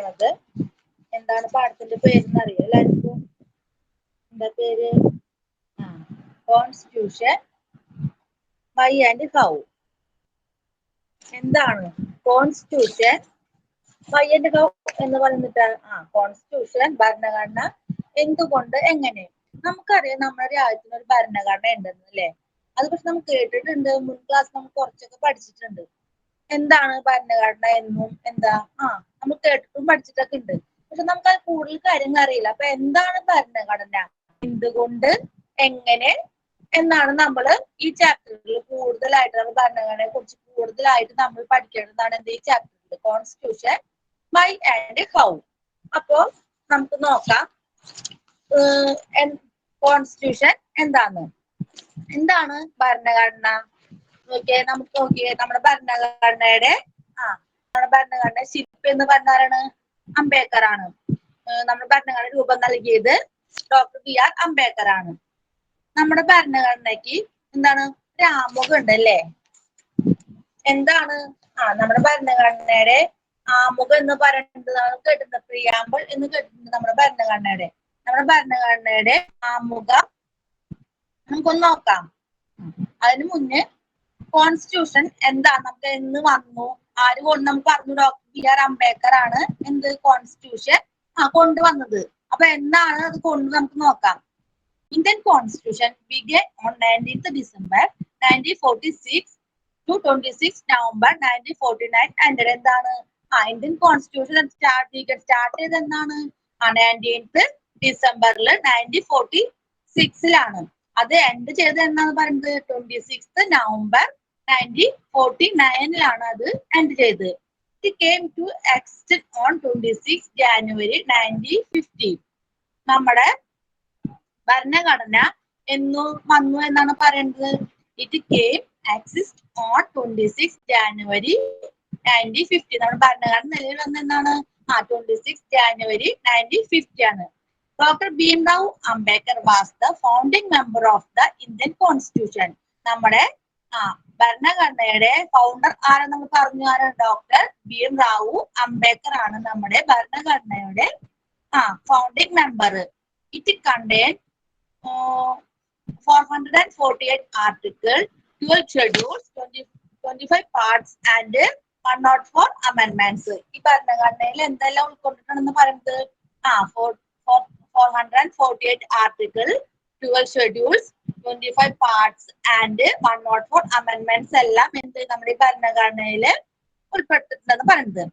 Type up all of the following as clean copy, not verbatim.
നോക്കണത്. എന്താണ് പാഠത്തിന്റെ പേരെന്ന് അറിയോ എല്ലാവർക്കും? എന്താ പേര്? Constitution why and how. എന്താണ് കോൺസ്റ്റിറ്റ്യൂഷൻ വൈ ആൻഡ് ഹൗ എന്ന് പറയുന്നിട്ട്? കോൺസ്റ്റിറ്റ്യൂഷൻ ഭരണഘടന എന്തുകൊണ്ട് എങ്ങനെ. നമുക്കറിയാം നമ്മുടെ രാജ്യത്തിന് ഒരു ഭരണഘടന ഉണ്ടെന്ന് അല്ലേ? അത് പക്ഷെ നമുക്ക് കേട്ടിട്ടുണ്ട്, മുൻ ക്ലാസ് നമുക്ക് കുറച്ചൊക്കെ പഠിച്ചിട്ടുണ്ട്. എന്താണ് ഭരണഘടന എന്നും എന്താ നമ്മൾ കേട്ടിട്ടും പഠിച്ചിട്ടൊക്കെ ഉണ്ട്. പക്ഷെ നമുക്ക് അത് കൂടുതൽ കാര്യങ്ങൾ അറിയില്ല. അപ്പൊ എന്താണ് ഭരണഘടന, എന്തുകൊണ്ട്, എങ്ങനെ എന്നാണ് നമ്മൾ ഈ ചാപ്റ്ററിൽ കൂടുതലായിട്ട് നമ്മൾ ഭരണഘടനയെ കുറിച്ച് കൂടുതലായിട്ട് നമ്മൾ പഠിക്കേണ്ടതാണ് എന്ത് ഈ ചാപ്റ്ററിൽ കോൺസ്റ്റിറ്റ്യൂഷൻ വൈ ആൻഡ് ഹൗ. അപ്പോ നമുക്ക് നോക്കാം കോൺസ്റ്റിറ്റ്യൂഷൻ എന്താണ് ഭരണഘടന. നമുക്ക് നോക്കിയേ നമ്മുടെ ഭരണഘടനയുടെ ശില്പി എന്ന് പറഞ്ഞാലാണ് അംബേദ്കർ ആണ്. നമ്മുടെ ഭരണഘടന രൂപം നൽകിയത് ഡോക്ടർ BR അംബേദ്കർ ആണ്. നമ്മുടെ ഭരണഘടനയ്ക്ക് എന്താണ് ഒരു ആമുഖം ഉണ്ട് അല്ലേ? എന്താണ് നമ്മുടെ ഭരണഘടനയുടെ ആമുഖം എന്ന് പറയുന്നത് കേട്ടിട്ടുണ്ട്, പ്രിയാമ്പിൾ എന്ന് കേട്ടിട്ടുണ്ട്. നമ്മുടെ ഭരണഘടനയുടെ ആമുഖം നമുക്കൊന്ന് നോക്കാം. അതിനു മുന്നേ കോൺസ്റ്റിറ്റ്യൂഷൻ എന്താ, നമുക്ക് എന്ന് വന്നു, ആര് കൊണ്ട് നമുക്ക് പറഞ്ഞു? ഡോക്ടർ BR അംബേദ്കർ ആണ് എന്ത് കോൺസ്റ്റിറ്റ്യൂഷൻ കൊണ്ടുവന്നത്. അപ്പൊ എന്താണ് അത് നമുക്ക് നോക്കാം. Indian Constitution began on 19th December 1946 to 26 November 1949 and എന്താണ് ഇന്ത്യൻ കോൺസ്റ്റിറ്റ്യൂഷൻ സ്റ്റാർട്ട് ചെയ്തത് എന്നാണ് 19th ഡിസംബറിൽ 1946 അത് എൻഡ് ചെയ്തത് എന്നാണ് പറയുന്നത് 26th നവംബർ 1949 അത് എൻഡ് ചെയ്തത്. It came to exist on 26 January 1950. നമ്മുടെ ഭരണഘടന എന്ന് വന്നു എന്നാണ് പറയുന്നത്. It came exist on 26 January 1950. നമ്മുടെ ഭരണഘടന നിലവിൽ വന്ന എന്നാണ് 26 ജാനുവരി 1950 ആണ്. Doctor Bhimrao Ambedkar was the founding member of the Indian constitution. നമ്മുടെ ഭരണഘടനയുടെ ഫൗണ്ടർ ആരെന്ന് നമ്മൾ പറഞ്ഞു? ഡോക്ടർ ഭീംറാവു അംബേദ്കർ ആണ് നമ്മുടെ ഭരണഘടനയുടെ founding member. It contain 448 articles, 12 schedules, 25 parts and 104 amendments. ഈ ഭരണഘടനയിൽ എന്തെല്ലാം ഉൾക്കൊണ്ടിട്ടുണ്ടെന്ന് പറയുന്നത് 448 articles, 12 schedules, 25 parts and 104 amendments എല്ലാം നമ്മുടെ ഭരണഘടനയിൽ ഉൾപ്പെട്ടിട്ടുണ്ടെന്ന് പറയുന്നത്.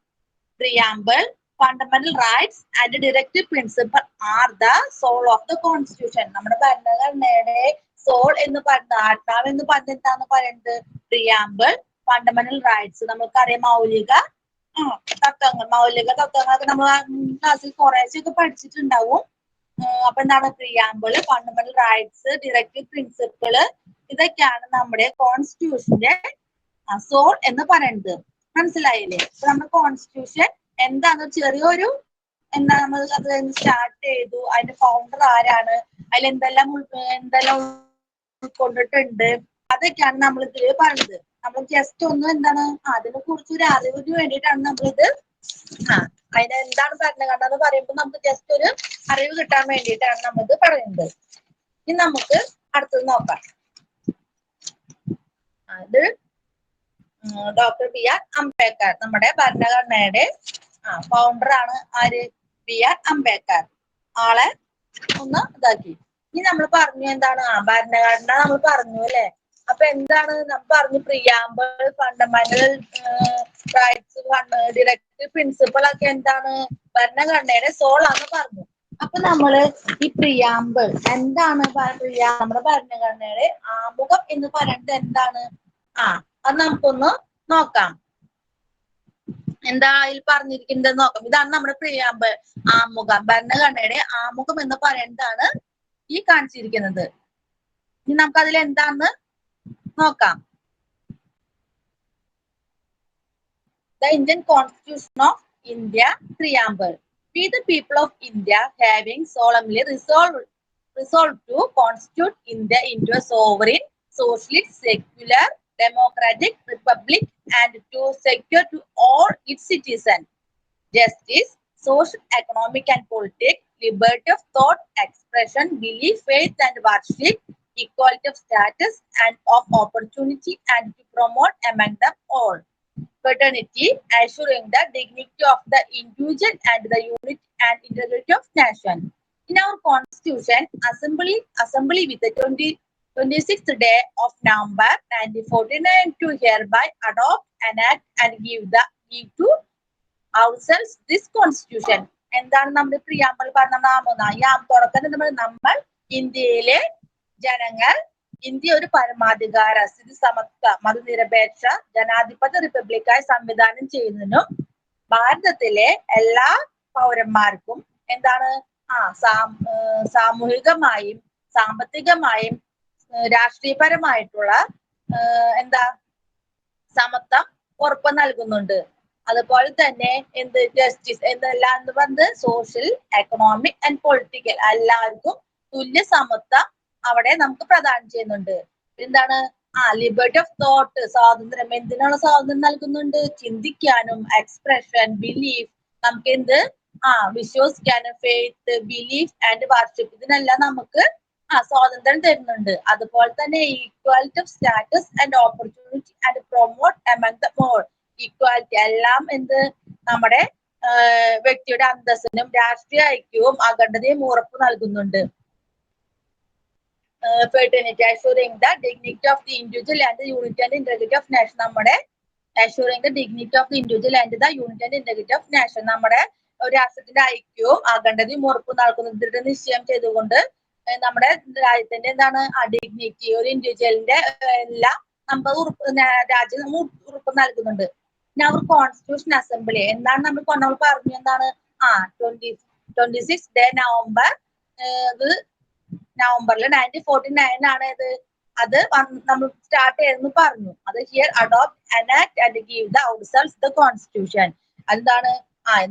Preamble, fundamental rights and directive principle are the soul of the constitution. നമ്മുടെ ഭരണഘടനയുടെ സോൾ എന്ന് പറയുന്നത്, ആത്മാവ് എന്ന് പറഞ്ഞ എന്താന്ന് പറയുന്നത് പ്രിയാമ്പിൾ, ഫണ്ടമെന്റൽ റൈറ്റ്സ്. നമുക്കറിയാം മൗലിക തത്വങ്ങളൊക്കെ നമ്മൾ ക്ലാസ്സിൽ കുറേശ്ശൊക്കെ പഠിച്ചിട്ടുണ്ടാവും. അപ്പൊ എന്താണ് preamble, fundamental rights, directive principal, ഇതൊക്കെയാണ് നമ്മുടെ കോൺസ്റ്റിറ്റ്യൂഷന്റെ സോൾ എന്ന് പറയുന്നത്. മനസ്സിലായില്ലേ? അപ്പൊ നമ്മുടെ കോൺസ്റ്റിറ്റ്യൂഷൻ എന്താണ് ചെറിയൊരു നമ്മൾ അത് സ്റ്റാർട്ട് ചെയ്തു, അതിന്റെ ഫൗണ്ടർ ആരാണ്, അതിൽ എന്തെല്ലാം ഉൾക്കൊണ്ടിട്ടുണ്ട്, അതൊക്കെയാണ് നമ്മൾ ഇതിൽ പറഞ്ഞത്. നമ്മൾ ജസ്റ്റ് ഒന്ന് എന്താണ് അതിനെ കുറിച്ച് ഒരു അറിവിന് വേണ്ടിയിട്ടാണ് നമ്മളിത് അതിന് എന്താണ് ഭരണഘടന എന്ന് പറയുമ്പോൾ നമുക്ക് ജസ്റ്റ് ഒരു അറിവ് കിട്ടാൻ വേണ്ടിയിട്ടാണ് നമ്മളിത് പറയുന്നത്. ഇനി നമുക്ക് അടുത്തത് നോക്കാം. അത് ഡോക്ടർ BR അംബേദ്കർ നമ്മുടെ ഭരണഘടനയുടെ ഫൗണ്ടർ ആണ്. ആര്? BR അംബേദ്കർ. ആളെ ഒന്ന് ഇതാക്കി. ഇനി നമ്മൾ പറഞ്ഞു എന്താണ് ഭരണഘടന നമ്മൾ പറഞ്ഞു അല്ലെ? അപ്പൊ എന്താണ് നമ്മൾ പറഞ്ഞു? Preamble, fundamental rights, directive principle ഒക്കെ എന്താണ് ഭരണഘടനയുടെ സോൾ ആണെന്ന് പറഞ്ഞു. അപ്പൊ നമ്മള് ഈ പ്രിയാമ്പിൾ എന്താണ് നമ്മുടെ ഭരണഘടനയുടെ ആമുഖം എന്ന് പറയുന്നത് എന്താണ്? അത് നമുക്കൊന്ന് നോക്കാം. എന്താ അതിൽ പറഞ്ഞിരിക്കുന്നത് നോക്കാം. ഇതാണ് നമ്മുടെ പ്രിയാമ്പിൾ, ആമുഖം. ഭരണഘടനയുടെ ആമുഖം എന്ന് പറയുന്നതാണ് ഈ കാണിച്ചിരിക്കുന്നത്. ഇനി നമുക്ക് അതിൽ എന്താന്ന് നോക്കാം. The Indian Constitution of India Preamble. We the people of India having solemnly resolved to constitute India into a sovereign, socialist, secular, democratic republic and to secure to all its citizens justice, social, economic, and politics, liberty of thought, expression, belief, faith, and worship, equality of status and of opportunity, and to promote among them all. Fraternity, assuring the dignity of the individual and the unity and integrity of nation. In our Constitution, Assembly with the 26th day of November 1949 to hereby adopt, enact, and give to ourselves this constitution. എന്താണ് നമ്മുടെ preamble പറഞ്ഞ ഈ തുടക്കത്തിൽ നമ്മൾ ഇന്ത്യയിലെ ജനങ്ങൾ India ഒരു പരമാധികാര സ്ഥിതി സമത്വ മതനിരപേക്ഷ ജനാധിപത്യ റിപ്പബ്ലിക്കായി സംവിധാനം ചെയ്യുന്നതിനും ഭാരതത്തിലെ എല്ലാ പൗരന്മാർക്കും എന്താണ് സാമൂഹികമായും സാമ്പത്തികമായും രാഷ്ട്രീയപരമായിട്ടുള്ള എന്താ സമത്വം ഉറപ്പ് നൽകുന്നുണ്ട്. അതുപോലെ തന്നെ എന്ത് ജസ്റ്റിസ് എന്തെല്ലാം എന്ന് പറഞ്ഞത് സോഷ്യൽ, എക്കണോമിക് ആൻഡ് പൊളിറ്റിക്കൽ എല്ലാവർക്കും തുല്യ സമത്വം അവിടെ നമുക്ക് പ്രദാനം ചെയ്യുന്നുണ്ട്. എന്താണ് ലിബർട്ടി ഓഫ് തോട്ട്, സ്വാതന്ത്ര്യം. എന്തിനാണ് സ്വാതന്ത്ര്യം നൽകുന്നുണ്ട്? ചിന്തിക്കാനും, എക്സ്പ്രഷൻ, ബിലീഫ്, നമുക്ക് എന്ത് വിശ്വസിക്കാനും, ഫെയ്ത്ത്, ബിലീഫ് ആൻഡ് വർഷിപ്പ്, ഇതിനെല്ലാം നമുക്ക് സ്വാതന്ത്ര്യം തരുന്നുണ്ട്. അതുപോലെ തന്നെ equality of status and opportunity and promote among them all. Equality എല്ലാം എന്ത് നമ്മുടെ വ്യക്തിയുടെ അന്തസ്സിനും രാഷ്ട്രീയ ഐക്യവും അഖണ്ഡതയും ഉറപ്പ് നൽകുന്നുണ്ട്. Fraternity, assuring the dignity of the individual and the unity and integrity of nation. നമ്മുടെ assuring the dignity of the individual and the unity and integrity of nation. നമ്മുടെ രാഷ്ട്രത്തിന്റെ ഐക്യവും അഖണ്ഡതയും ഉറപ്പ് നൽകുന്നത് നിശ്ചയം ചെയ്തുകൊണ്ട് നമ്മുടെ രാജ്യത്തിന്റെ എന്താണ് ഡിഗ്നിറ്റി, ഒരു ഇൻഡിവിജ്വലിന്റെ എല്ലാം നമുക്ക് രാജ്യം ഉറപ്പ് നൽകുന്നുണ്ട്. അവർ കോൺസ്റ്റിറ്റ്യൂഷൻ അസംബ്ലി എന്താണ് നമ്മൾ പറഞ്ഞു എന്താണ് 26 ഡേ നവംബറിൽ 1949 ആണ് അത് നമ്മൾ സ്റ്റാർട്ട് ചെയ്തെന്ന് പറഞ്ഞു. അത് here adopt, enact and give the ourselves the constitution. എന്താണ്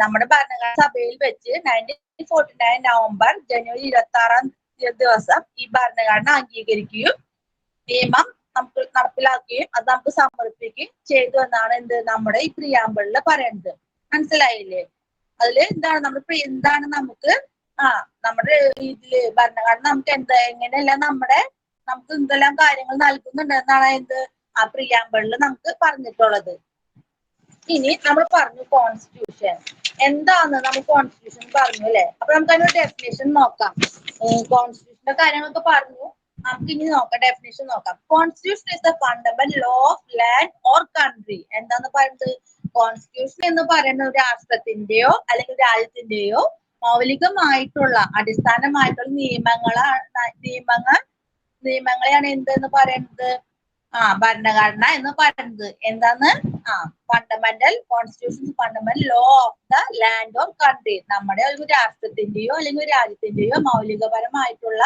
നമ്മുടെ ഭരണഘടനാ സഭയിൽ വെച്ച് 1949 നവംബർ ജനുവരി 26 ദിവസം ഈ ഭരണഘടന അംഗീകരിക്കുകയും നിയമം നമുക്ക് നടപ്പിലാക്കുകയും അത് നമുക്ക് സമർപ്പിക്കുകയും ചെയ്തു എന്നാണ് നമ്മുടെ ഈ പ്രിയാമ്പിളിൽ പറയുന്നത്. മനസ്സിലായില്ലേ? അതില് എന്താണ് നമുക്ക് നമ്മുടെ ഇതില് ഭരണഘടന നമുക്ക് എങ്ങനെയെല്ലാം നമുക്ക് എന്തെല്ലാം കാര്യങ്ങൾ നൽകുന്നുണ്ട് എന്നാണ് ആ പ്രിയാമ്പിളിൽ നമുക്ക് പറഞ്ഞിട്ടുള്ളത്. ഇനി നമ്മൾ പറഞ്ഞു കോൺസ്റ്റിറ്റ്യൂഷൻ എന്താന്ന് നമ്മൾ കോൺസ്റ്റിറ്റ്യൂഷൻ പറഞ്ഞു അല്ലെ. അപ്പൊ നമുക്ക് അതിന്റെ ഡെഫിനേഷൻ നോക്കാം. കോൺസ്റ്റിറ്റ്യൂഷന്റെ കാര്യങ്ങളൊക്കെ പറഞ്ഞു, നമുക്ക് ഇനി നോക്കാം, ഡെഫിനേഷൻ നോക്കാം. Constitution is the fundamental law of land or country. എന്താന്ന് പറയുന്നത്? കോൺസ്റ്റിറ്റ്യൂഷൻ എന്ന് പറയുന്ന ഒരു രാഷ്ട്രത്തിന്റെയോ അല്ലെങ്കിൽ രാജ്യത്തിന്റെയോ മൗലികമായിട്ടുള്ള അടിസ്ഥാനമായിട്ടുള്ള നിയമങ്ങളെയാണ് എന്തെന്ന് പറയുന്നത്? ഭരണഘടന എന്ന് പറയുന്നത്. എന്താന്ന്? Fundamental constitution, fundamental law of the land or country. നമ്മുടെ ഒരു രാഷ്ട്രത്തിന്റെയോ അല്ലെങ്കിൽ ഒരു രാജ്യത്തിന്റെയോ മൗലികപരമായിട്ടുള്ള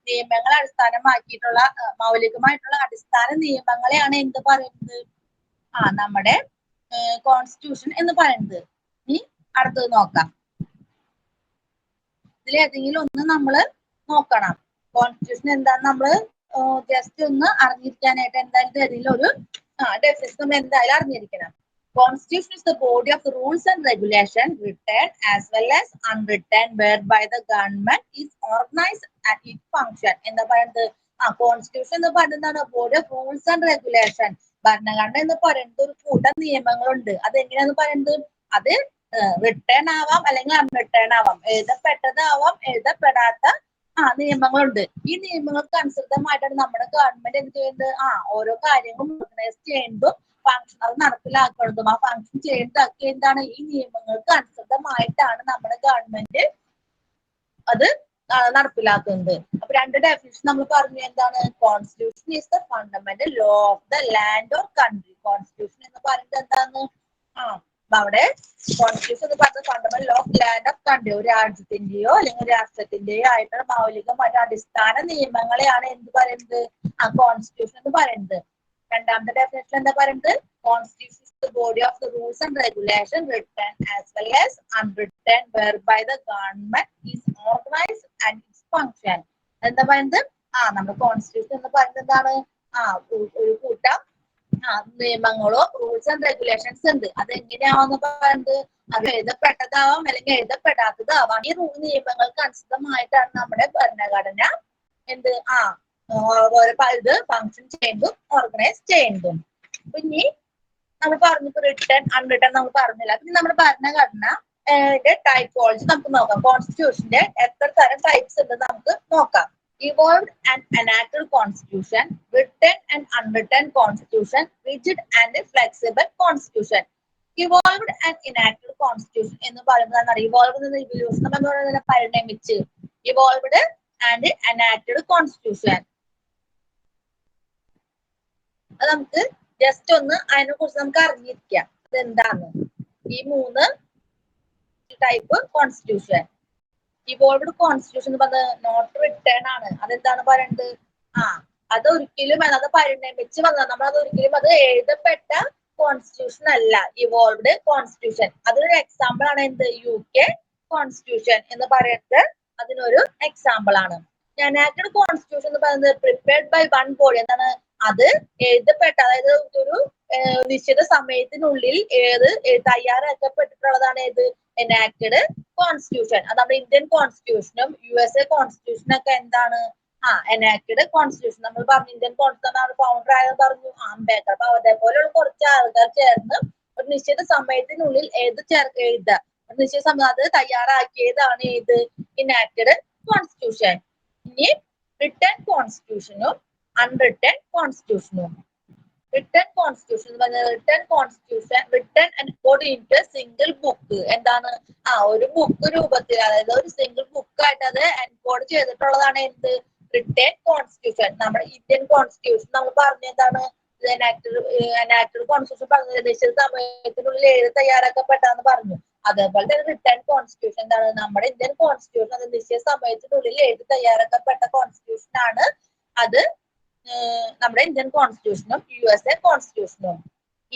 നിയമങ്ങളെ അടിസ്ഥാനമാക്കിയിട്ടുള്ള മൗലികമായിട്ടുള്ള അടിസ്ഥാന നിയമങ്ങളെയാണ് എന്ത് പറയുന്നത്? നമ്മുടെ കോൺസ്റ്റിറ്റ്യൂഷൻ എന്ന് പറയുന്നത്. ഇനി അടുത്തത് നോക്കാം. ഇതിലേതെങ്കിലും ഒന്ന് നമ്മൾ നോക്കണം. കോൺസ്റ്റിറ്റ്യൂഷൻ എന്താന്ന് നമ്മള് ജസ്റ്റ് ഒന്ന് അറിഞ്ഞിരിക്കാനായിട്ട് എന്തായാലും ഏതെങ്കിലും ഒരു ഡെഫിനിഷൻ എന്തായാലും അറിഞ്ഞിരിക്കണം. Constitution is the body of the rules and regulation, written as well as unwritten, whereby the government is organized and its function. എന്താ പറയുന്നത്? കോൺസ്റ്റിറ്റ്യൂഷൻ എന്ന് പറയുന്നതാണ് body of rules and regulation. ഭരണഘടന എന്ന് പറയുന്നത് ഒരു കൂട്ടം നിയമങ്ങളുണ്ട്. അത് എങ്ങനെയാന്ന് പറയുന്നത്? അത് റിട്ടേൺ ആവാം അല്ലെങ്കിൽ അൺറിട്ടേൺ ആവാം, എഴുതപ്പെട്ടതാവാം, എഴുതപ്പെടാത്ത നിയമങ്ങളുണ്ട്. ഈ നിയമങ്ങൾക്ക് അനുസൃതമായിട്ടാണ് നമ്മുടെ ഗവൺമെന്റ് എന്ത് ചെയ്യുന്നത്? ഓരോ കാര്യങ്ങളും ഓർഗനൈസ് ചെയ്യുന്നതും ഫംഗ്ഷൻ അത് നടപ്പിലാക്കുന്നതും ആ ഫംഗ്ഷൻ ചെയ്യുന്നതൊക്കെ എന്താണ്? ഈ നിയമങ്ങൾക്ക് അനുസൃതമായിട്ടാണ് നമ്മുടെ ഗവൺമെന്റ് അത് നടപ്പിലാക്കുന്നത്. അപ്പൊ രണ്ട് ഡെഫിനിഷൻ നമ്മൾ പറഞ്ഞു. എന്താണ്? Constitution is the fundamental law of the land or country. Constitution എന്ന് പറയുന്നത് എന്താന്ന്? അവിടെ കോൺസ്റ്റിറ്റ്യൂഷൻ എന്ന് പറയുന്നത് fundamental law of land of country, ഒരു രാജ്യത്തിന്റെയോ അല്ലെങ്കിൽ രാഷ്ട്രത്തിന്റെയോ ആയിട്ടുള്ള മൗലികമായ അടിസ്ഥാന നിയമങ്ങളെയാണ് എന്ത് പറയുന്നത്? കോൺസ്റ്റിറ്റ്യൂഷൻ എന്ന് പറയുന്നത്. രണ്ടാമത്തെ ഡെഫിനിഷൻ എന്താ പറയുന്നത്? Constitution is the body of the rules and regulation, written as well as unwritten, whereby the government is organized and its function. എന്താ പറയുന്നത്? നമ്മുടെ കോൺസ്റ്റിറ്റ്യൂഷൻ എന്ന് പറയുന്നത് എന്താണ്? ഒരു കൂട്ടം നിയമങ്ങളോ റൂൾസ് ആൻഡ് റെഗുലേഷൻസ് ഉണ്ട്. അത് എങ്ങനെയാണെന്ന് പറയുന്നത് അത് എഴുതപ്പെട്ടതാവാം അല്ലെങ്കിൽ എഴുതപ്പെടാത്തതാവാം. ഈ നിയമങ്ങൾക്ക് അനുസൃതമായിട്ടാണ് നമ്മുടെ ഭരണഘടന എന്ത് ഇത് ഫങ്ഷൻ ചെയ്യുന്നതും ഓർഗനൈസ് ചെയ്യുന്നതും. ഇനി നമ്മൾ പറഞ്ഞു റിട്ടേൺ അൺറിട്ടേൺ നമ്മൾ പറഞ്ഞില്ല. പിന്നെ നമ്മുടെ ഭരണഘടന ടൈപ്പോളജി നമുക്ക് നോക്കാം. കോൺസ്റ്റിറ്റ്യൂഷന്റെ എത്ര തരം ടൈപ്സ് ഉണ്ടെന്ന് നമുക്ക് നോക്കാം. Evolved and enacted constitution, written and unwritten constitution, rigid and flexible constitution. Evolved and enacted constitution എന്ന് പറയുന്നത് ഇവോൾവ് ഇവല്യൂഷൻ എന്ന് പറയുന്നത് പരിണമിച്ച്. Evolved and enacted constitution അത് നമുക്ക് ജസ്റ്റ് ഒന്ന് അതിനെ കുറിച്ച് നമുക്ക് അറിഞ്ഞിരിക്കാം അതെന്താണ്. ഈ 3 ടൈപ്പ് കോൺസ്റ്റിറ്റ്യൂഷൻ. ഇവോൾവ്ഡ് കോൺസ്റ്റിറ്റ്യൂഷൻ എന്ന് പറഞ്ഞത് നോട്ട് റിട്ടേൺ ആണ്. അതെന്താണ് പറയുന്നത്? അതൊരിക്കലും അത് പരിണമിച്ച് വന്നത്. നമ്മളത് ഒരിക്കലും അത് എഴുതപ്പെട്ട കോൺസ്റ്റിറ്റ്യൂഷൻ അല്ല ഇവോൾവ്ഡ് കോൺസ്റ്റിറ്റ്യൂഷൻ. അതിനൊരു എക്സാമ്പിൾ ആണ് എന്ത്? UK കോൺസ്റ്റിറ്റ്യൂഷൻ എന്ന് പറയുന്നത് അതിനൊരു എക്സാമ്പിൾ ആണ്. എനാക്റ്റഡ് കോൺസ്റ്റിറ്റ്യൂഷൻ എന്ന് പറയുന്നത് പ്രിപ്പയർഡ് ബൈ വൺ ബോഡി. എന്താണ്? അത് എഴുതപ്പെട്ട, അതായത് ഒരു നിശ്ചിത സമയത്തിനുള്ളിൽ തയ്യാറാക്കപ്പെട്ടിട്ടുള്ളതാണ് ഏത്? Enacted constitution. അത് നമ്മുടെ ഇന്ത്യൻ കോൺസ്റ്റിറ്റ്യൂഷനും USA കോൺസ്റ്റിറ്റ്യൂഷനും ഒക്കെ എന്താണ്? Enacted constitution. നമ്മൾ പറഞ്ഞു ഇന്ത്യൻ കോൺസ്റ്റിറ്റ്യൂഷൻ ഫൗണ്ടർ ആയത് പറഞ്ഞു അംബേദ്കർ. അപ്പൊ അതേപോലെയുള്ള കുറച്ച് ആൾക്കാർ ചേർന്ന് ഒരു നിശ്ചിത സമയത്തിനുള്ളിൽ എഴുതുക. നിശ്ചിത സമയം അത് തയ്യാറാക്കിയതാണ് ഏത്? Enacted constitution. ഇനി റിട്ടേൺ കോൺസ്റ്റിറ്റ്യൂഷനും അൺറിട്ടേൺ കോൺസ്റ്റിറ്റ്യൂഷനും. Written constitution written according to single book. എന്താണ്? ഒരു ബുക്ക് രൂപത്തിൽ, അതായത് ഒരു സിംഗിൾ ബുക്ക് ആയിട്ട് അത് എൻകോഡ് ചെയ്തിട്ടുള്ളതാണ് എന്ത്? Return constitution. നമ്മുടെ ഇന്ത്യൻ കോൺസ്റ്റിറ്റ്യൂഷൻ നമ്മൾ പറഞ്ഞ എന്താണ്? എനാക്റ്റഡ് കോൺസ്റ്റിറ്റ്യൂഷൻ പറഞ്ഞത് നിശ്ചിത സമയത്തിനുള്ളിൽ എഴുതി തയ്യാറാക്കപ്പെട്ടതെന്ന് പറഞ്ഞു. അതേപോലെ തന്നെ റിട്ടേൺ കോൺസ്റ്റിറ്റ്യൂഷൻ എന്താണ്? നമ്മുടെ ഇന്ത്യൻ കോൺസ്റ്റിറ്റ്യൂഷൻ അത് നിശ്ചിത സമയത്തിനുള്ളിൽ എഴുതി തയ്യാറാക്കപ്പെട്ട കോൺസ്റ്റിറ്റ്യൂഷൻ ആണ്. അത് നമ്മുടെ ഇന്ത്യൻ കോൺസ്റ്റിറ്റ്യൂഷനും USA കോൺസ്റ്റിറ്റ്യൂഷനും.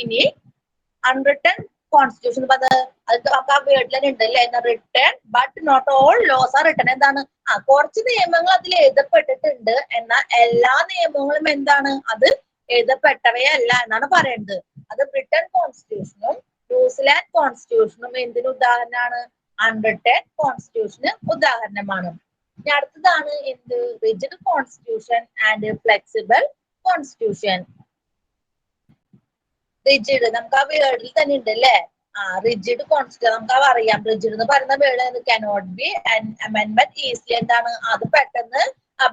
ഇനി അൺറിട്ടേൺ കോൺസ്റ്റിറ്റ്യൂഷൻ പറഞ്ഞത് അത് നമുക്ക് ആ വേർഡിൽ തന്നെ ഉണ്ടല്ലേ, written but not all laws are written. എന്താണ്? കുറച്ച് നിയമങ്ങൾ അതിൽ എഴുതപ്പെട്ടിട്ടുണ്ട്, എന്നാൽ എല്ലാ നിയമങ്ങളും എന്താണ്? അത് എഴുതപ്പെട്ടവയല്ല എന്നാണ് പറയുന്നത്. അത് ബ്രിട്ടൻ കോൺസ്റ്റിറ്റ്യൂഷനും ന്യൂസിലാൻഡ് കോൺസ്റ്റിറ്റ്യൂഷനും എന്തിന് ഉദാഹരണമാണ്? അൺറിട്ടേൺ കോൺസ്റ്റിറ്റ്യൂഷന് ഉദാഹരണമാണ്. ഇനി അടുത്തതാണ് എന്ത്? Rigid constitution and flexible constitution. Rigid നമുക്ക് ആ വേർഡിൽ തന്നെ ഉണ്ട് അല്ലേ? റിജിഡ് കോൺസ്റ്റിറ്റ്യൂഷൻ നമുക്ക് അറിയാം. റിജിഡ് എന്ന് പറയുന്ന word cannot be amendment easily. എന്താണ്? അത് പെട്ടെന്ന്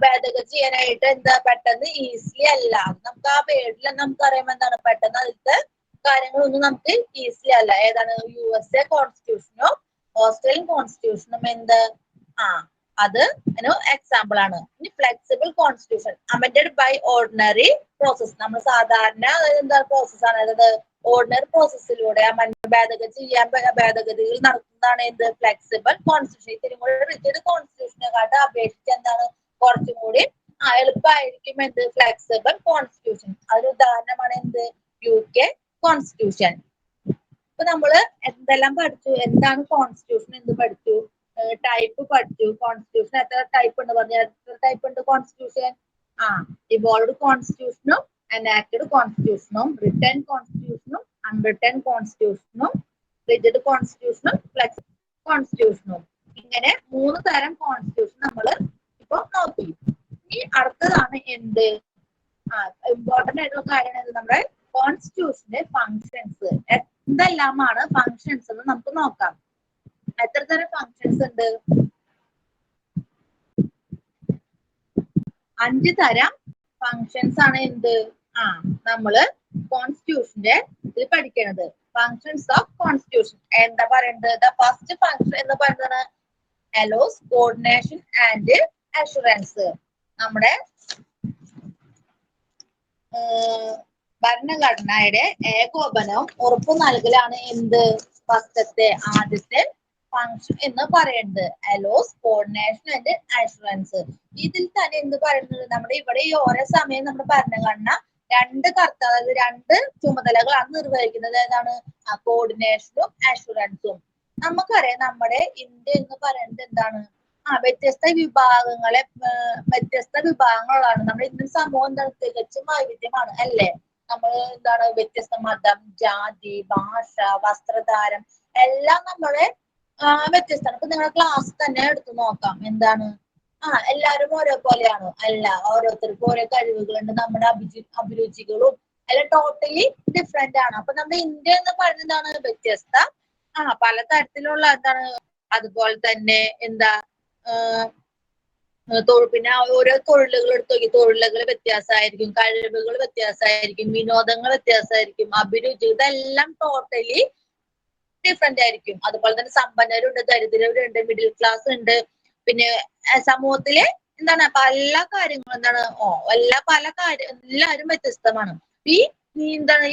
ഭേദഗതി ചെയ്യാനായിട്ട് എന്താ പെട്ടെന്ന് ഈസിലി അല്ല. നമുക്ക് ആ വേർഡിൽ നമുക്ക് അറിയാം എന്താണ്? പെട്ടെന്ന് അതിലത്തെ കാര്യങ്ങളൊന്നും നമുക്ക് ഈസിലി അല്ല. ഏതാണ്? USA കോൺസ്റ്റിറ്റ്യൂഷനും ഓസ്ട്രേലിയൻ കോൺസ്റ്റിറ്റ്യൂഷനും എന്ത്? അത് എക്സാമ്പിൾ ആണ്. ഇനി flexible constitution amended by ordinary process. നമ്മൾ സാധാരണ എന്താ പ്രോസസ് ആണ്? അതായത് ഓർഡിനറി പ്രോസസ്സിലൂടെ ഭേദഗതികൾ നടത്തുന്നതാണ് എന്ത്? Flexible constitution. ഇതിനും കൂടി റിജിഡ് കോൺസ്റ്റിറ്റ്യൂഷനെക്കാട്ട് അപേക്ഷിച്ച് എന്താണ്? കുറച്ചും കൂടി എളുപ്പമായിരിക്കും എന്ത്? Flexible constitution. അതിന് ഉദാഹരണമാണ് എന്ത്? UK constitution. ഇപ്പൊ നമ്മള് എന്തെല്ലാം പഠിച്ചു? എന്താണ് കോൺസ്റ്റിറ്റ്യൂഷൻ എന്ന് പഠിച്ചു, ടൈപ്പ് പഠിച്ചു. കോൺസ്റ്റിറ്റ്യൂഷൻ എത്ര ടൈപ്പ് ഉണ്ട് പറഞ്ഞു? എത്ര ടൈപ്പ് ഉണ്ട് കോൺസ്റ്റിറ്റ്യൂഷൻ? ഇവോൾവ്ഡ് കോൺസ്റ്റിറ്റ്യൂഷനും എനാക്റ്റഡ് കോൺസ്റ്റിറ്റ്യൂഷനും റിട്ടേൺ കോൺസ്റ്റിറ്റ്യൂഷനും അൺറിട്ടേൺ കോൺസ്റ്റിറ്റ്യൂഷനും റിജിഡ് കോൺസ്റ്റിറ്റ്യൂഷനും ഫ്ലെക്സിബിൾ കോൺസ്റ്റിറ്റ്യൂഷനും. ഇങ്ങനെ 3 തരം കോൺസ്റ്റിറ്റ്യൂഷൻ നമ്മൾ ഇപ്പൊ നോക്കി. ഇനി അടുത്തതാണ് എന്ത്? ഇമ്പോർട്ടന്റ് ആയിട്ടുള്ള കാര്യമാണ് നമ്മുടെ കോൺസ്റ്റിറ്റ്യൂഷന്റെ ഫങ്ഷൻസ്. എന്തെല്ലാമാണ് ഫങ്ഷൻസ് എന്ന് നമുക്ക് നോക്കാം. എത്ര തരം ഫങ്ഷൻസ് ഉണ്ട്? 5 തരം ഫങ്ഷൻസ് ആണ് എന്ത്? നമ്മള് കോൺസ്റ്റിറ്റ്യൂഷന്റെ ഇത് പഠിക്കുന്നത്. ഫങ്ഷൻസ് ഓഫ് കോൺസ്റ്റിറ്റ്യൂഷൻ എന്താ പറയുന്നത്? ദ ഫസ്റ്റ് ഫങ്ഷൻ എന്ന് പറയുന്നത് അലോസ് കോർഡിനേഷൻ ആൻഡ് അഷുറൻസ്. നമ്മുടെ ഭരണഘടനയുടെ ഏകോപനവും ഉറപ്പു നൽകലാണ് എന്ത്? ഫസ്റ്റത്തെ ആദ്യത്തെ ഫങ്ഷൻ എന്ന് പറയുന്നത്. Allows coordination and assurance. ഇതിൽ തന്നെ എന്ത് പറയുന്നത്? നമ്മുടെ ഇവിടെ ഈ ഓരോ സമയം നമ്മുടെ ഭരണഘടന 2 ചുമതലകളാണ് നിർവഹിക്കുന്നത്. ഏതാണ്? കോർഡിനേഷനും അഷുറൻസും. നമുക്കറിയാം നമ്മുടെ ഇന്ത്യ എന്ന് പറയുന്നത് എന്താണ്? വ്യത്യസ്ത വിഭാഗങ്ങളാണ്. നമ്മുടെ ഇന്ത്യൻ സമൂഹം എന്താണ്? തികച്ചും വൈവിധ്യമാണ് അല്ലേ? നമ്മൾ എന്താണ് വ്യത്യസ്ത മതം, ജാതി, ഭാഷ, വസ്ത്രധാരം എല്ലാം നമ്മളെ വ്യത്യസ്തമാണ്. ഇപ്പൊ നിങ്ങളുടെ ക്ലാസ് തന്നെ എടുത്തു നോക്കാം. എന്താണ് എല്ലാവരും ഒരേപോലെയാണോ? അല്ല, ഓരോരുത്തർക്കും ഓരോ കഴിവുകളുണ്ട്. നമ്മുടെ അഭിരുചികളും എല്ലാം ടോട്ടലി ഡിഫറെന്റ് ആണ്. അപ്പൊ നമ്മുടെ ഇന്ത്യ എന്ന് പറയുന്നതാണ് വ്യത്യസ്ത പലതരത്തിലുള്ള എന്താണ്, അതുപോലെ തന്നെ എന്താ പിന്നെ ഓരോ തൊഴിലുകൾ എടുത്തു നോക്കി, തൊഴിലുകൾ വ്യത്യാസമായിരിക്കും, കഴിവുകൾ വ്യത്യാസമായിരിക്കും, വിനോദങ്ങൾ വ്യത്യാസമായിരിക്കും, അഭിരുചി ഇതെല്ലാം ടോട്ടലി ഡിഫറെന്റ് ആയിരിക്കും. അതുപോലെ തന്നെ സമ്പന്നരുണ്ട്, ദരിദ്രരുണ്ട്, മിഡിൽ ക്ലാസ് ഉണ്ട്. പിന്നെ സമൂഹത്തിലെ എന്താണ് പല കാര്യങ്ങളും എന്താണ് പല കാര്യം എല്ലാവരും വ്യത്യസ്തമാണ്. ഈ എന്താണ്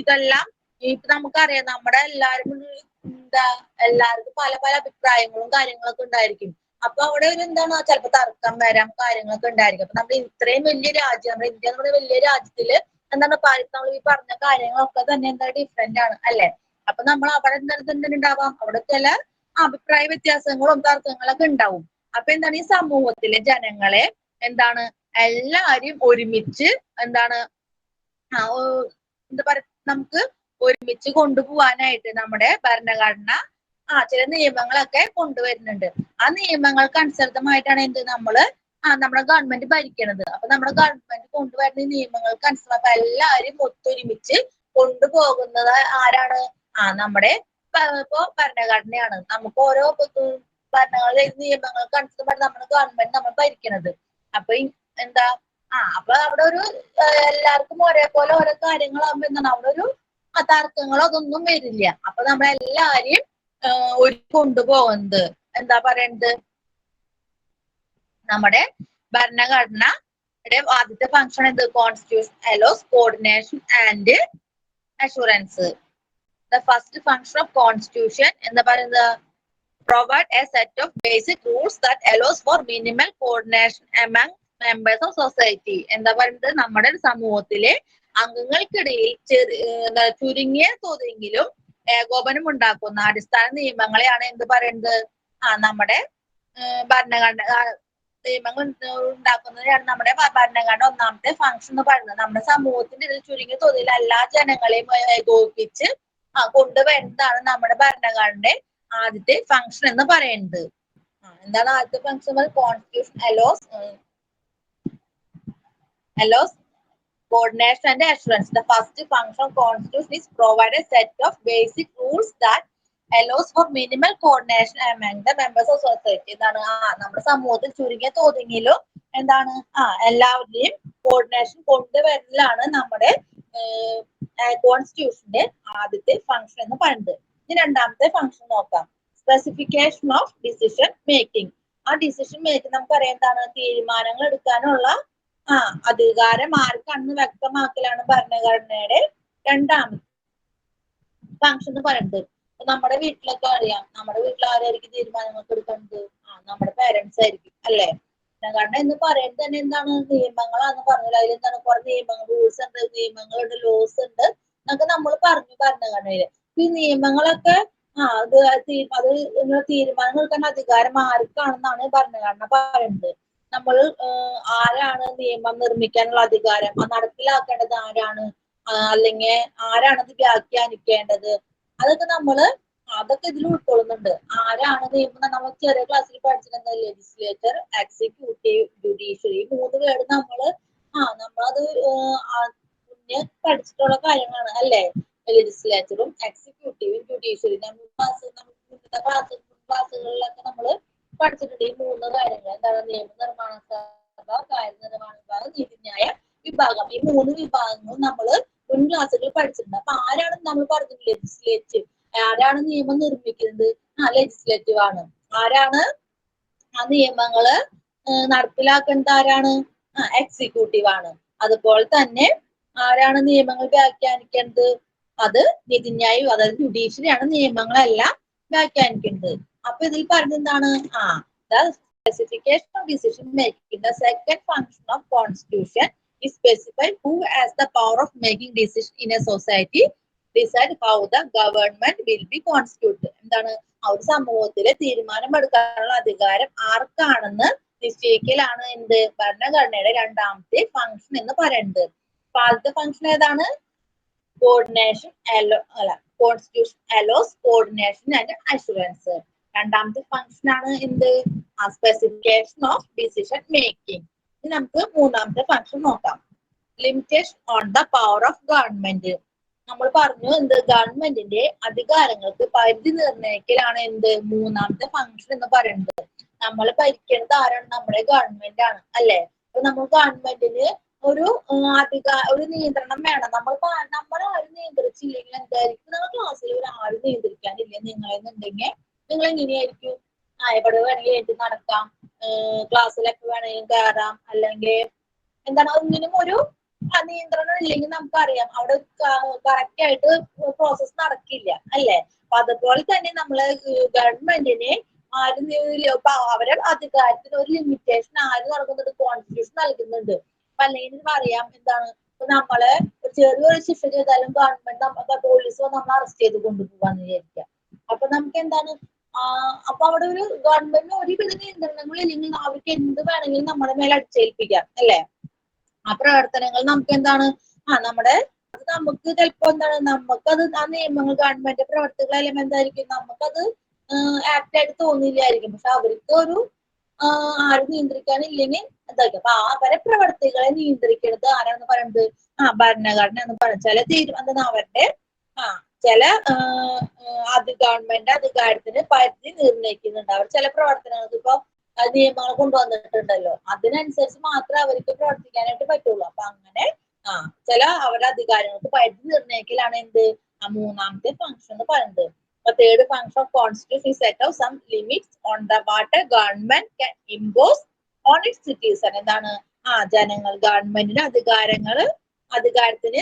ഇതെല്ലാം നമുക്കറിയാം, നമ്മുടെ എല്ലാവർക്കും പല പല അഭിപ്രായങ്ങളും കാര്യങ്ങളൊക്കെ ഉണ്ടായിരിക്കും. അപ്പൊ അവിടെ ഒരു എന്താണ് ചിലപ്പോൾ തർക്കം വരാം, കാര്യങ്ങളൊക്കെ ഉണ്ടായിരിക്കും. അപ്പൊ നമ്മൾ ഇത്രയും വലിയ രാജ്യം, നമ്മുടെ ഇന്ത്യ എന്ന് പറയുന്ന വലിയ രാജ്യത്തില് എന്താണ് നമ്മൾ ഈ പറഞ്ഞ കാര്യങ്ങളൊക്കെ തന്നെ എന്താ ഡിഫറെന്റ് ആണ് അല്ലെ? അപ്പൊ നമ്മൾ അവിടെ എന്താണ് ഉണ്ടാവാം, അവിടെ ചില അഭിപ്രായ വ്യത്യാസങ്ങളും തർക്കങ്ങളൊക്കെ ഉണ്ടാവും. അപ്പൊ എന്താണ് ഈ സമൂഹത്തിലെ ജനങ്ങളെ എന്താണ് എല്ലാവരും ഒരുമിച്ച് എന്താണ് എന്താ പറയാ നമുക്ക് ഒരുമിച്ച് കൊണ്ടുപോകാനായിട്ട് നമ്മുടെ ഭരണഘടന ചില നിയമങ്ങളൊക്കെ കൊണ്ടുവരുന്നുണ്ട്. ആ നിയമങ്ങൾക്ക് അനുസൃതമായിട്ടാണ് നമ്മള് നമ്മുടെ ഗവൺമെന്റ് ഭരിക്കണത്. അപ്പൊ നമ്മുടെ ഗവൺമെന്റ് കൊണ്ടുവരുന്ന നിയമങ്ങൾക്ക് അനുസൃതം എല്ലാവരും ഒത്തൊരുമിച്ച് കൊണ്ടുപോകുന്നത് ആരാണ്? നമ്മുടെ ഇപ്പൊ ഭരണഘടനയാണ്. നമുക്ക് ഓരോ ഭരണഘടന നിയമങ്ങൾക്ക് അനുസൃതമായിട്ട് നമ്മുടെ ഗവൺമെന്റ് നമ്മൾ ഭരിക്കണത്. അപ്പൊ എന്താ അപ്പൊ അവിടെ ഒരു എല്ലാവർക്കും ഒരേപോലെ ഓരോ കാര്യങ്ങളാകുമ്പോ എന്താണ് അവിടെ ഒരു തർക്കങ്ങളോ അതൊന്നും വരില്ല. അപ്പൊ നമ്മളെല്ലാരെയും ഒരു കൊണ്ടുപോകുന്നത് എന്താ പറയണത്, നമ്മുടെ ഭരണഘടനയുടെ ആദ്യത്തെ ഫംഗ്ഷൻ എന്ത്? Constitution allows coordination and assurance. The first function of constitution എന്താ പറയുന്നത്? Provide a set of basic rules that allows for minimal coordination among members of society. എന്താ പറയുന്നത്? നമ്മുടെ സമൂഹത്തിലെ അംഗങ്ങൾക്കിടയിൽ ചുരുങ്ങിയ തോതെങ്കിലും ഏകോപനം ഉണ്ടാക്കുന്ന അടിസ്ഥാന നിയമങ്ങളെയാണ് എന്ത് പറയുന്നത്? നമ്മുടെ ഭരണഘടന നിയമങ്ങൾ ഉണ്ടാക്കുന്നതിനാണ് നമ്മുടെ ഭരണഘടന ഒന്നാമത്തെ ഫംഗ്ഷൻ എന്ന് പറയുന്നത്. നമ്മുടെ സമൂഹത്തിന്റെ ഇതിൽ ചുരുങ്ങിയ തോതിൽ എല്ലാ ജനങ്ങളെയും ഏകോപിപ്പിച്ച് കൊണ്ടുവരുന്നതാണ് നമ്മുടെ ഭരണഘടനയുടെ ആദ്യത്തെ ഫംഗ്ഷൻ എന്ന് പറയുന്നത്. എന്താണ് ആദ്യത്തെ function? Constitution allows coordination and assurance. The first function of constitution is provide a set of basic rules that allows for minimal coordination among the members of society. എന്താണ് നമ്മുടെ സമൂഹത്തിൽ ചുരുങ്ങിയ തോതെങ്കിലും എന്താണ് എല്ലാവരുടെയും കോർഡിനേഷൻ കൊണ്ടുവരലാണ് നമ്മുടെ കോൺസ്റ്റിറ്റ്യൂഷന്റെ ആദ്യത്തെ ഫംഗ്ഷൻ എന്ന് പറയുന്നത്. ഇനി രണ്ടാമത്തെ ഫംഗ്ഷൻ നോക്കാം. Specification of decision making. ആ ഡിസിഷൻ മേക്കിംഗ് നമുക്കറിയാം എന്താണ്? തീരുമാനങ്ങൾ എടുക്കാനുള്ള അധികാരം ആർക്കാണെന്ന് വ്യക്തമാക്കലാണ് ഭരണഘടനയുടെ രണ്ടാമത്തെ ഫംഗ്ഷൻ എന്ന് പറയുന്നത്. നമ്മുടെ വീട്ടിലൊക്കെ അറിയാം, നമ്മുടെ വീട്ടിൽ ആരായിരിക്കും തീരുമാനങ്ങളൊക്കെ എടുക്കുന്നത്? നമ്മുടെ പേരൻസ് ആയിരിക്കും അല്ലെ? ഭരണഘടന എന്ന് പറയുന്നത് തന്നെ എന്താണ്? നിയമങ്ങളാന്ന് പറഞ്ഞത്. അതിലെന്താണ് കുറെ നിയമങ്ങൾ, റൂൾസ് ഉണ്ട്, നിയമങ്ങളുണ്ട്, ലോസ് ഉണ്ട് എന്നൊക്കെ നമ്മൾ പറഞ്ഞു ഭരണഘടനയില്. ഈ നിയമങ്ങളൊക്കെ അത് തീരുമാനങ്ങൾ എടുക്കാൻ അധികാരം ആർക്കാണെന്നാണ് ഭരണഘടന പറയുന്നത്. നമ്മൾ ആരാണ് നിയമം നിർമ്മിക്കാനുള്ള അധികാരം, നടപ്പിലാക്കേണ്ടത് ആരാണ്, അല്ലെങ്കിൽ ആരാണത് വ്യാഖ്യാനിക്കേണ്ടത്, അതൊക്കെ ഇതിൽ ഉൾക്കൊള്ളുന്നുണ്ട്. ആരാണ് നിയമം? നമ്മൾ ചെറിയ ക്ലാസ്സിൽ പഠിച്ചിട്ടുണ്ട്. Legislature, executive, judiciary. ഈ മൂന്ന് പേര് നമ്മളത് മുന്നേ പഠിച്ചിട്ടുള്ള കാര്യങ്ങളാണ് അല്ലെ? ലെജിസ്ലേച്ചറും എക്സിക്യൂട്ടീവും ജുഡീഷ്യറി മുന്നത്തെ ക്ലാസ്സുകളിലൊക്കെ നമ്മൾ പഠിച്ചിട്ടുണ്ട്. ഈ മൂന്ന് കാര്യങ്ങൾ എന്താണ്? നിയമനിർമ്മാണ സഭ, കാര്യനിർവഹണ വിഭാഗം, നീതിന്യായ വിഭാഗം. ഈ മൂന്ന് വിഭാഗങ്ങളും നമ്മൾ മുൻ ക്ലാസ്സുകളിൽ പഠിച്ചിട്ടുണ്ട്. അപ്പൊ ആരാണ് നമ്മൾ പറഞ്ഞത്? ലെജിസ്ലേറ്റീവ്. ആരാണ് നിയമം നിർമ്മിക്കുന്നത്? ലെജിസ്ലേറ്റീവ് ആണ്. ആരാണ് ആ നിയമങ്ങള് നടപ്പിലാക്കുന്നത്? ആരാണ്? എക്സിക്യൂട്ടീവ് ആണ്. അതുപോലെ തന്നെ ആരാണ് നിയമങ്ങൾ വ്യാഖ്യാനിക്കേണ്ടത്? അത് നീതിന്യായ, അതായത് ജുഡീഷ്യറി ആണ് നിയമങ്ങളെല്ലാം വ്യാഖ്യാനിക്കുന്നത്. അപ്പൊ ഇതിൽ പറഞ്ഞെന്താണ്? the specification of decision making. The second function of constitution is specify who has the power of making decision in a society, decide how the government will be constituted. എന്താണ്? ഒരു സമൂഹത്തിലെ തീരുമാനമെടുക്കാനുള്ള അധികാരം ആർക്കാണെന്ന് നിശ്ചയിക്കലാണ് എന്ത്? ഭരണഘടനയുടെ രണ്ടാമത്തെ ഫംഗ്ഷൻ എന്ന് പറയുന്നത്. ആദ്യത്തെ ഫംഗ്ഷൻ ഏതാണ്? കോർഡിനേഷൻ അല്ല constitution allows coordination and assurance. രണ്ടാമത്തെ ഫംഗ്ഷൻ ആണ് എന്ത്? Specification of decision making. ഇനി നമുക്ക് മൂന്നാമത്തെ ഫംഗ്ഷൻ നോക്കാം. Limitation on the power of government. നമ്മൾ പറഞ്ഞു എന്ത്? ഗവൺമെന്റിന്റെ അധികാരങ്ങൾക്ക് പരിധി നിർണ്ണയിക്കലാണ് എന്ത്? മൂന്നാമത്തെ ഫംഗ്ഷൻ എന്ന് പറയുന്നത്. നമ്മൾ ഭരിക്കുന്നത് ആരാണ്? നമ്മുടെ ഗവൺമെന്റ് ആണ് അല്ലെ? അപ്പൊ നമ്മൾ ഗവൺമെന്റിന് ഒരു ഒരു നിയന്ത്രണം വേണം. നമ്മൾ ആരും നിയന്ത്രിച്ചില്ലെങ്കിൽ എന്തായിരിക്കും? നമ്മുടെ ക്ലാസ്സിൽ ഒരു ആരും നിയന്ത്രിക്കാനില്ല നിങ്ങളെന്നുണ്ടെങ്കിൽ നിങ്ങൾ എങ്ങനെയായിരിക്കും? എവിടെ വേണമെങ്കിൽ എഴുതി നടക്കാം, ക്ലാസ്സിലൊക്കെ വേണമെങ്കിലും കയറാം, അല്ലെങ്കിൽ എന്താണ് ഒന്നിനും ഒരു നിയന്ത്രണം ഇല്ലെങ്കിൽ നമുക്കറിയാം അവിടെ കറക്റ്റ് ആയിട്ട് പ്രോസസ് നടക്കില്ല അല്ലെ? അപ്പൊ അതുപോലെ തന്നെ നമ്മള് ഗവൺമെന്റിന് ആരും അവരെ അധികാരത്തിന് ഒരു ലിമിറ്റേഷൻ ആര് നൽകുന്നുണ്ട്? കോൺസ്റ്റിറ്റ്യൂഷൻ നൽകുന്നുണ്ട്. അപ്പൊ അല്ലെങ്കിൽ പറയാം എന്താണ്? ഇപ്പൊ നമ്മള് ചെറിയൊരു ശിക്ഷ ചെയ്താലും ഗവൺമെന്റ് പോലീസ് നമ്മൾ അറസ്റ്റ് ചെയ്ത് കൊണ്ടുപോകാന്ന് വിചാരിക്കാം. അപ്പൊ നമുക്ക് എന്താണ്? അപ്പൊ അവിടെ ഒരു ഗവൺമെന്റിന് ഒരുവിധ നിയന്ത്രണങ്ങൾ ഇല്ലെങ്കിൽ അവർക്ക് എന്ത് വേണമെങ്കിലും നമ്മുടെ മേലെ അടിച്ചേൽപ്പിക്കാം അല്ലെ? ആ പ്രവർത്തനങ്ങൾ നമുക്ക് എന്താണ്? നമുക്ക് ചിലപ്പോ എന്താണ്? നമുക്കത് ആ നിയമങ്ങൾ ഗവൺമെന്റ് പ്രവർത്തികളെല്ലാം എന്തായിരിക്കും? നമുക്കത് ആക്ട് ആയിട്ട് തോന്നില്ലായിരിക്കും. പക്ഷെ അവർക്ക് ഒരു ആരും നിയന്ത്രിക്കാനില്ലെങ്കിൽ എന്തായിരിക്കും? അപ്പൊ അവരെ പ്രവർത്തികളെ നിയന്ത്രിക്കുന്നത് ആരാണെന്ന് പറയുന്നത്? ഭരണഘടന എന്ന് പറയുന്നത്. അവരുടെ ചില ഗവൺമെന്റ് അധികാരത്തിന് പരിധി നിർണ്ണയിക്കുന്നുണ്ട്. അവർ ചില പ്രവർത്തനങ്ങൾക്ക് ഇപ്പൊ നിയമങ്ങൾ കൊണ്ടുവന്നിട്ടുണ്ടല്ലോ, അതിനനുസരിച്ച് മാത്രമേ അവർക്ക് പ്രവർത്തിക്കാനായിട്ട് പറ്റുള്ളൂ. അപ്പൊ അങ്ങനെ ചില അവരുടെ അധികാരങ്ങൾക്ക് പരിധി നിർണ്ണയിക്കലാണ് എന്ത്? മൂന്നാമത്തെ ഫംഗ്ഷൻ എന്ന് പറയുന്നത്. Third function of constitution set of some limits on the what government can impose on its citizen. എന്താണ്? ജനങ്ങൾ ഗവൺമെന്റിന്റെ അധികാരത്തിന്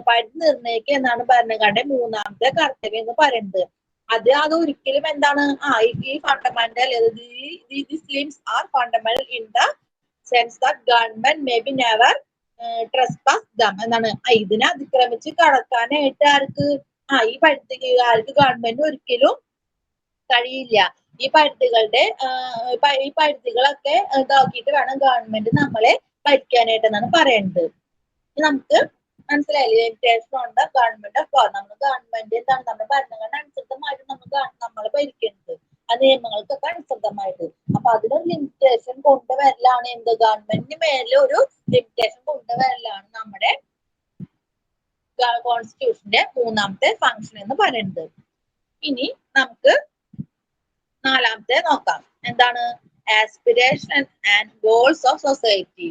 പരിധി നിർണ്ണയിക്കുക എന്നാണ് ഭരണഘടനയുടെ മൂന്നാമത്തെ കർത്തവ്യം എന്ന് പറയുന്നത്. അത് ഒരിക്കലും എന്താണ്? ഈ fundamental these limits are fundamental in the sense that government may be never trespass them. എന്താണ്? ഇതിനെ അതിക്രമിച്ച് കടക്കാനായിട്ട് ഈ പരിധിക്ക് ഗവൺമെന്റ് ഒരിക്കലും കഴിയില്ല. ഈ പരിധികളൊക്കെ ഇതാക്കിയിട്ട് വേണം ഗവൺമെന്റ് നമ്മളെ ഭരിക്കാനായിട്ട് എന്നാണ് പറയുന്നത്. നമുക്ക് മനസ്സിലായില്ലേ? Limitation on the government of power. നമ്മൾ ഗവൺമെന്റ് എന്താണ്? നമ്മുടെ ഭരണഘടന അനുസൃതമായിട്ട് നമ്മൾ ഭരിക്കുന്നത് ആ നിയമങ്ങൾക്കൊക്കെ അനുസൃതമായിട്ട്. അപ്പൊ അതിനൊരു ലിമിറ്റേഷൻ കൊണ്ടുവരലാണ് എന്ത്? ഗവൺമെന്റിന് മേലെ ഒരു ലിമിറ്റേഷൻ കൊണ്ടുവരലാണ് നമ്മുടെ കോൺസ്റ്റിറ്റ്യൂഷന്റെ മൂന്നാമത്തെ ഫംഗ്ഷൻ എന്ന് പറയുന്നത്. ഇനി നമുക്ക് നാലാമത്തെ നോക്കാം. എന്താണ്? Aspiration and goals of society.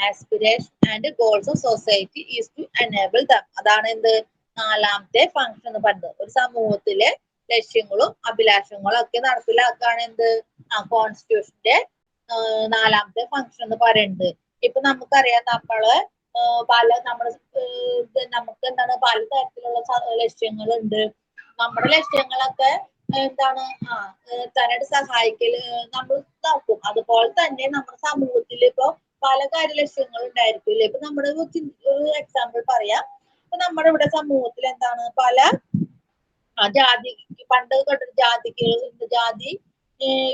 Aspiration and goals of society is to enable them. അതാണ് എന്ത്? നാലാമത്തെ ഫംഗ്ഷൻ എന്ന് പറയുന്നത്. ഒരു സമൂഹത്തിലെ ലക്ഷ്യങ്ങളും അഭിലാഷങ്ങളും ഒക്കെ നടപ്പിലാക്കാണ് എന്ത്? കോൺസ്റ്റിറ്റ്യൂഷന്റെ നാലാമത്തെ ഫംഗ്ഷൻ എന്ന് പറയുന്നത്. ഇപ്പൊ നമുക്കറിയാം നമുക്ക് എന്താണ്? പലതരത്തിലുള്ള ലക്ഷ്യങ്ങളുണ്ട്. നമ്മുടെ ലക്ഷ്യങ്ങളൊക്കെ എന്താണ്? തന്നോട് സഹായിക്കല് നമ്മൾ നോക്കും. അതുപോലെ തന്നെ നമ്മുടെ സമൂഹത്തിൽ ഇപ്പൊ പല കാര്യ ലക്ഷ്യങ്ങൾ ഉണ്ടായിരിക്കില്ലേ? ഇപ്പൊ നമ്മുടെ ഒരു എക്സാമ്പിൾ പറയാം. ഇപ്പൊ നമ്മുടെ ഇവിടെ സമൂഹത്തിൽ എന്താണ്? പല ജാതി പണ്ട് തൊട്ട് ജാതി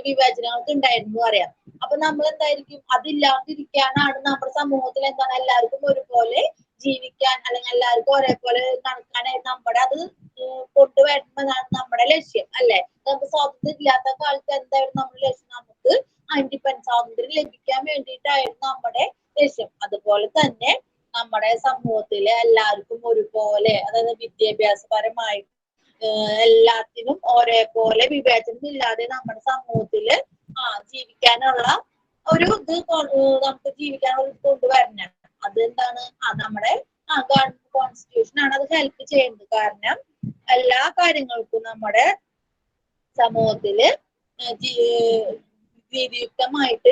വിവേചനങ്ങൾക്ക് ഉണ്ടായിരുന്നു പറയാം. അപ്പൊ നമ്മൾ എന്തായിരിക്കും? അതില്ലാതിരിക്കാനാണ് നമ്മുടെ സമൂഹത്തിൽ എന്താണ്? എല്ലാവർക്കും ഒരുപോലെ ജീവിക്കാൻ അല്ലെങ്കിൽ എല്ലാവർക്കും ഒരേപോലെ നടക്കാനായിട്ട് അത് കൊണ്ടുവരുന്നതാണ് നമ്മുടെ ലക്ഷ്യം അല്ലെ? നമുക്ക് സ്വാതന്ത്ര്യം ഇല്ലാത്ത കാലത്ത് എന്തായിരുന്നു നമ്മുടെ ലക്ഷ്യം? നമുക്ക് ഇൻഡിപെൻഡൻസ് സ്വാതന്ത്ര്യം ലഭിക്കാൻ വേണ്ടിയിട്ടായിരുന്നു നമ്മുടെ ലക്ഷ്യം. അതുപോലെ തന്നെ നമ്മുടെ സമൂഹത്തിലെ എല്ലാവർക്കും ഒരുപോലെ, അതായത് വിദ്യാഭ്യാസപരമായിട്ട് എല്ലാത്തിനും ഒരേപോലെ വിവേചനം ഇല്ലാതെ നമ്മുടെ സമൂഹത്തില് ജീവിക്കാനുള്ള ഒരു ഇത് നമുക്ക് ജീവിക്കാനുള്ള ഇത് കൊണ്ടുവരണം. അതെന്താണ്? നമ്മുടെ കോൺസ്റ്റിറ്റ്യൂഷൻ ആണ് അത് ഹെൽപ്പ് ചെയ്യുന്നത്. കാരണം എല്ലാ കാര്യങ്ങൾക്കും നമ്മുടെ സമൂഹത്തില് നീതിയുക്തമായിട്ട്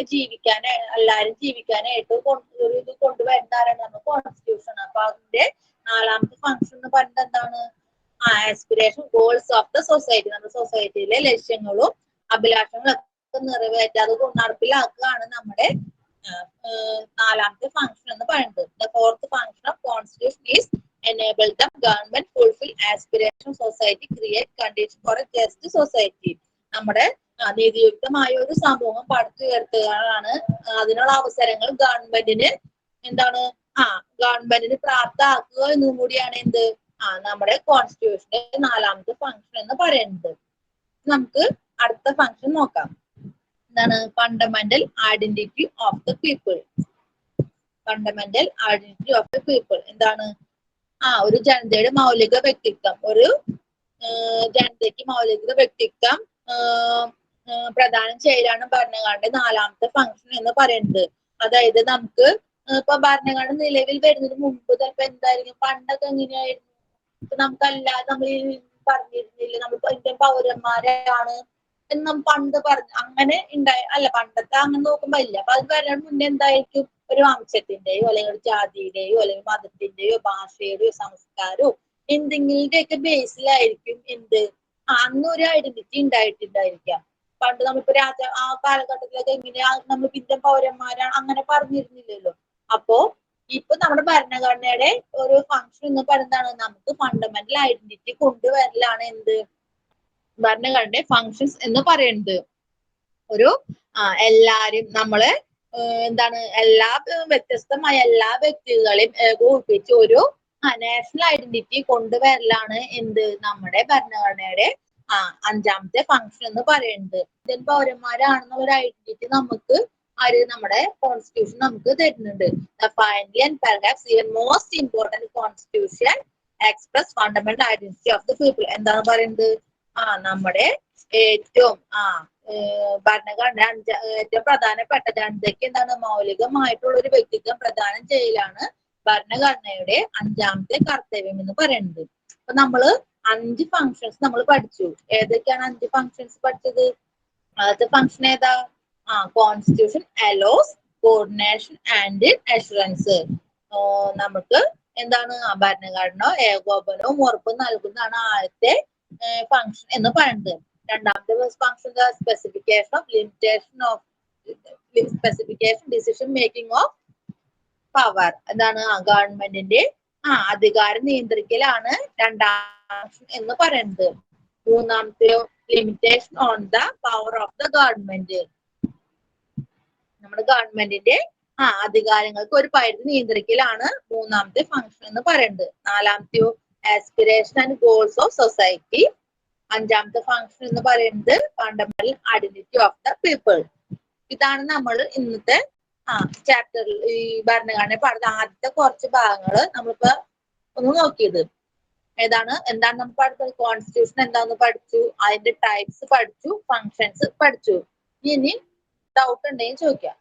എല്ലാരും ജീവിക്കാനായിട്ട് ഒരു ഇത് കൊണ്ടുവരുന്നതാണ് നമ്മുടെ കോൺസ്റ്റിറ്റ്യൂഷൻ. അപ്പൊ അതിന്റെ നാലാമത്തെ ഫംഗ്ഷൻ എന്ന് പറയുന്നത് എന്താണ്? Aspiration goals of the society. നമ്മുടെ സൊസൈറ്റിയിലെ ലക്ഷ്യങ്ങളും അഭിലാഷങ്ങളും ഒക്കെ നിറവേറ്റി അത് നടപ്പിലാക്കുകയാണ് നമ്മുടെ നാലാമത്തെ ഫംഗ്ഷൻ എന്ന് പറയുന്നത്. The fourth function of constitution is enable the government fulfill aspiration society, create condition for a just society. നമ്മുടെ നീതിയുക്തമായ ഒരു സമൂഹം പടുത്തുയർത്തുകയാണ്. അതിനുള്ള അവസരങ്ങൾ ഗവൺമെന്റിന് എന്താണ്? ഗവൺമെന്റിന് പ്രാപ്തമാക്കുക എന്നതും കൂടിയാണ് എന്ത് നമ്മുടെ കോൺസ്റ്റിറ്റ്യൂഷന്റെ 4ാമത്തെ ഫംഗ്ഷൻ എന്ന് പറയുന്നത്. നമുക്ക് അടുത്ത ഫംഗ്ഷൻ നോക്കാം. എന്താണ്? Fundamental identity of the people. Fundamental identity of the people എന്താണ്? ഒരു ജനതയുടെ മൗലിക വ്യക്തിത്വം, ഒരു ജനതയ്ക്ക് മൗലിക വ്യക്തിത്വം പ്രദാനം ചെയ്യലാണ് ഭരണഘടനയുടെ 4ാമത്തെ ഫംഗ്ഷൻ എന്ന് പറയുന്നത്. അതായത് നമുക്ക് ഇപ്പൊ ഭരണഘടന നിലവിൽ വരുന്നതിന് മുമ്പ് ചിലപ്പോ എന്തായിരിക്കും, പണ്ടൊക്കെ എങ്ങനെയായിരുന്നു, ഇപ്പൊ നമുക്കല്ലാതെ നമ്മൾ പറഞ്ഞിരുന്നില്ല നമ്മളിപ്പോ ഇന്ത്യൻ പൗരന്മാരാണ് എന്ന് പണ്ട് അങ്ങനെ അല്ല, പണ്ടത്തെ അങ്ങനെ നോക്കുമ്പോ ഇല്ല. അപ്പൊ അത് വരാൻ മുന്നേ എന്തായിരിക്കും, ഒരു വംശത്തിന്റെയോ അല്ലെങ്കിൽ ഒരു ജാതിയുടെയോ അല്ലെങ്കിൽ മതത്തിന്റെയോ ഭാഷയുടെയോ സംസ്കാരമോ എന്തെങ്കിലുമൊക്കെ ബേസിലായിരിക്കും എന്ത് അന്നൊരു ഐഡന്റിറ്റി ഉണ്ടായിട്ടുണ്ടായിരിക്കാം. പണ്ട് നമ്മളിപ്പോ ആ കാലഘട്ടത്തിലൊക്കെ എങ്ങനെയാ നമ്മൾ ഇന്ത്യൻ പൗരന്മാരാണ് അങ്ങനെ പറഞ്ഞിരുന്നില്ലല്ലോ. അപ്പോ ഇപ്പൊ നമ്മുടെ ഭരണഘടനയുടെ ഒരു ഫംഗ്ഷൻ എന്ന് പറയുന്നതാണ് നമുക്ക് ഫണ്ടമെന്റൽ ഐഡന്റിറ്റി കൊണ്ടുവരലാണ് എന്ത് ഭരണഘടനയുടെ ഫങ്ഷൻസ് എന്ന് പറയുന്നത്. ഒരു എല്ലാരും നമ്മള് എന്താണ് എല്ലാ വ്യത്യസ്തമായ എല്ലാ വ്യക്തികളെയും ഏകോപിപ്പിച്ച് ഒരു നാഷണൽ ഐഡന്റിറ്റി കൊണ്ടുവരലാണ് എന്ത് നമ്മുടെ ഭരണഘടനയുടെ 5ാമത്തെ ഫംഗ്ഷൻ എന്ന് പറയുന്നത്. ഇന്ത്യൻ പൗരന്മാരാണെന്നുള്ള ഒരു ഐഡന്റിറ്റി നമുക്ക് നമ്മുടെ കോൺസ്റ്റിറ്റ്യൂഷൻ നമുക്ക് തരുന്നുണ്ട്. Finally and perhaps even most important constitution express fundamental identity of the people. എന്താണ് പറയുന്നത്? നമ്മുടെ ഏറ്റവും ഭരണഘടന ഏറ്റവും പ്രധാനപ്പെട്ട ജനതയ്ക്ക് എന്താണ് മൗലികമായിട്ടുള്ള ഒരു വ്യക്തിത്വം പ്രദാനം ചെയ്യലാണ് ഭരണഘടനയുടെ 5ാമത്തെ കർത്തവ്യം എന്ന് പറയുന്നത്. അപ്പൊ നമ്മള് 5 ഫങ്ഷൻസ് നമ്മൾ പഠിച്ചു. ഏതൊക്കെയാണ് 5 ഫങ്ഷൻസ് പഠിച്ചത്? ആദ്യത്തെ ഫങ്ഷൻ ഏതാ? Constitution allows coordination and assurance. നമുക്ക് എന്താണ് ഭരണഘടന ഏകോപനവും ഉറപ്പും നൽകുന്നതാണ് ആദ്യത്തെ ഫങ്ഷൻ എന്ന് പറയുന്നത്. 2ാമത്തെ function specification of specification decision making of power. എന്താണ്? ഗവൺമെന്റിന്റെ അധികാരം നിയന്ത്രിക്കലാണ് 2ാം എന്ന് പറയുന്നത്. 3ാമത്തെയോ limitation on the power of the government. നമ്മുടെ ഗവൺമെന്റിന്റെ അധികാരങ്ങൾക്ക് ഒരു പരിധി നിയന്ത്രിക്കലാണ് 3ാമത്തെ ഫംഗ്ഷൻ എന്ന് പറയുന്നത്. 4ാമത്തെയോ aspiration and goals of society. 5ാമത്തെ ഫംഗ്ഷൻ എന്ന് പറയുന്നത് fundamental identity of the people. ഇതാണ് നമ്മൾ ഇന്നത്തെ ചാപ്റ്ററിൽ ഈ ഭരണഘടന പഠിച്ച ആദ്യത്തെ കുറച്ച് ഭാഗങ്ങൾ നമ്മളിപ്പോ ഒന്ന് നോക്കിയത്. എന്താണ് നമ്മൾ പഠിച്ചത്? കോൺസ്റ്റിറ്റ്യൂഷൻ എന്താന്ന് പഠിച്ചു, അതിന്റെ ടൈപ്സ് പഠിച്ചു, ഫങ്ഷൻസ് പഠിച്ചു. ഇനി ഡൗട്ട് ഉണ്ടെങ്കിൽ ചോദിക്കാം.